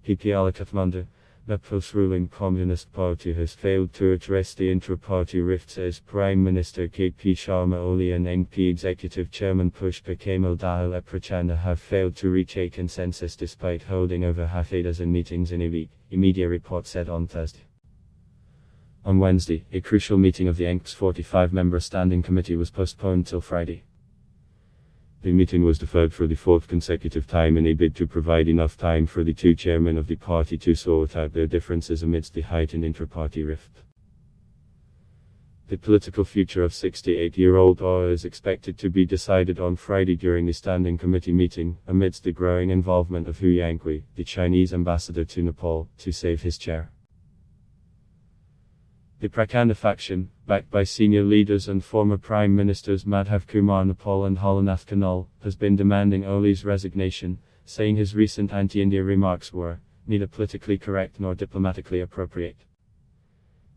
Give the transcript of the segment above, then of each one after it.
PP OliKATHMANDU, Nepal's ruling Communist Party has failed to address the intra-party rifts as Prime Minister KP Sharma Oli and NP Executive Chairman Pushpa Kamal Dahal Prachanda have failed to reach a consensus despite holding over half a dozen meetings in a week, a media report said on Thursday. On Wednesday, a crucial meeting of the NP's 45-member standing committee was postponed till Friday. The meeting was deferred for the fourth consecutive time in a bid to provide enough time for the two chairmen of the party to sort out their differences amidst the heightened intra-party rift. The political future of 68-year-old Dahal is expected to be decided on Friday during the standing committee meeting, amidst the growing involvement of Hu Yankui, the Chinese ambassador to Nepal, to save his chair. The Prachanda faction, backed by senior leaders and former Prime Ministers Madhav Kumar Nepal and Holanath Kanal, has been demanding Oli's resignation, saying his recent anti-India remarks were neither politically correct nor diplomatically appropriate.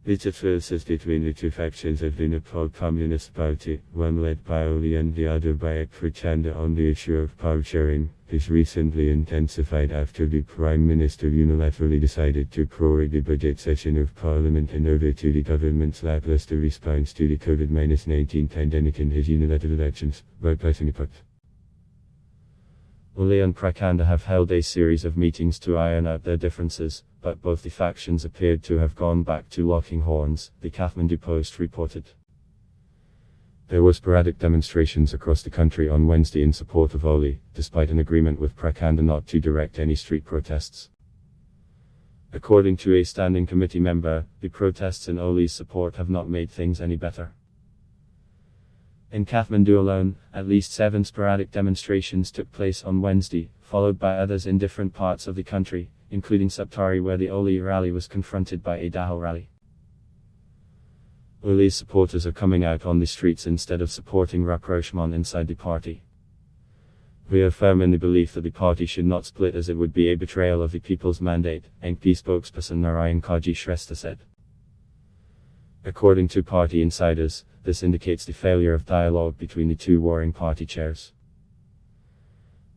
The differences between the two factions of the Nepal Communist Party, one led by Oli and the other by Prachanda on the issue of power sharing, is recently intensified after the Prime Minister unilaterally decided to prorate the budget session of Parliament in order to the government's lackluster response to the COVID-19 pandemic and his unilateral actions, bypassing the pact. Oli and Prachanda have held a series of meetings to iron out their differences, but both the factions appeared to have gone back to locking horns, the Kathmandu Post reported. There were sporadic demonstrations across the country on Wednesday in support of Oli, despite an agreement with Prachanda not to direct any street protests. According to a standing committee member, the protests in Oli's support have not made things any better. In Kathmandu alone, at least 7 sporadic demonstrations took place on Wednesday, followed by others in different parts of the country, including Saptari where the Oli rally was confronted by a Dahal rally. Oli's supporters are coming out on the streets instead of supporting rapprochement inside the party. We are firm in the belief that the party should not split as it would be a betrayal of the people's mandate, NP spokesperson Narayan Kaji Shrestha said. According to party insiders, this indicates the failure of dialogue between the two warring party chairs.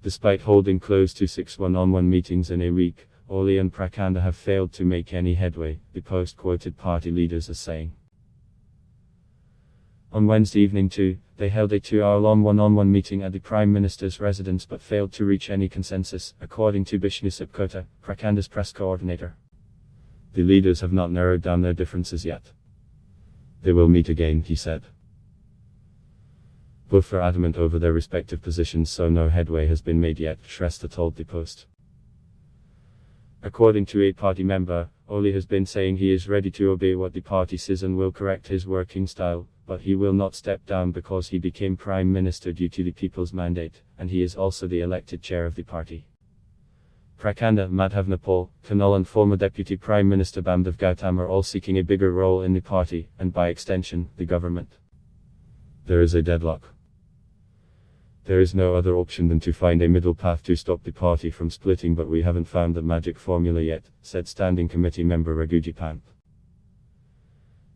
Despite holding close to 6 one-on-one meetings in a week, Oli and Prachanda have failed to make any headway, the Post quoted party leaders as saying. On Wednesday evening too, they held a 2-hour-long one-on-one meeting at the Prime Minister's residence but failed to reach any consensus, according to Bishnu Sipkota, Prachanda's press coordinator. The leaders have not narrowed down their differences yet. They will meet again, he said. Both are adamant over their respective positions, so no headway has been made yet, Shrestha told the Post. According to a party member, Oli has been saying he is ready to obey what the party says and will correct his working style, but he will not step down because he became Prime Minister due to the people's mandate, and he is also the elected chair of the party. Prachanda, Madhav Nepal, Kanal and former Deputy Prime Minister Bamdev Gautam are all seeking a bigger role in the party, and by extension, the government. There is a deadlock. There is no other option than to find a middle path to stop the party from splitting, but we haven't found the magic formula yet, said Standing Committee member Raghuji Pant.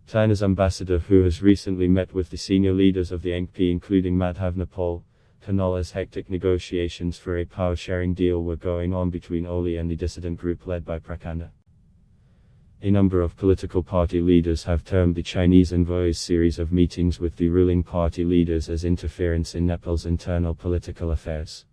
China's ambassador, who has recently met with the senior leaders of the NP including Madhav Nepal, Kanal, as hectic negotiations for a power-sharing deal were going on between Oli and the dissident group led by Prachanda. A number of political party leaders have termed the Chinese envoy's series of meetings with the ruling party leaders as interference in Nepal's internal political affairs.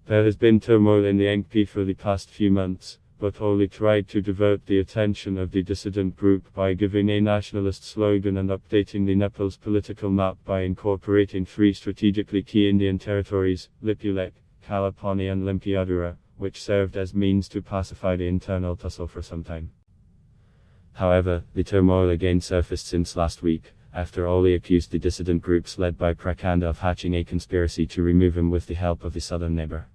There has been turmoil in the NP for the past few months, but Oli tried to divert the attention of the dissident group by giving a nationalist slogan and updating the Nepal's political map by incorporating 3 strategically key Indian territories, Lipulek, Kalapani and Limpiadura, which served as means to pacify the internal tussle for some time. However, the turmoil again surfaced since last week, after Oli accused the dissident groups led by Prachanda of hatching a conspiracy to remove him with the help of the southern neighbor.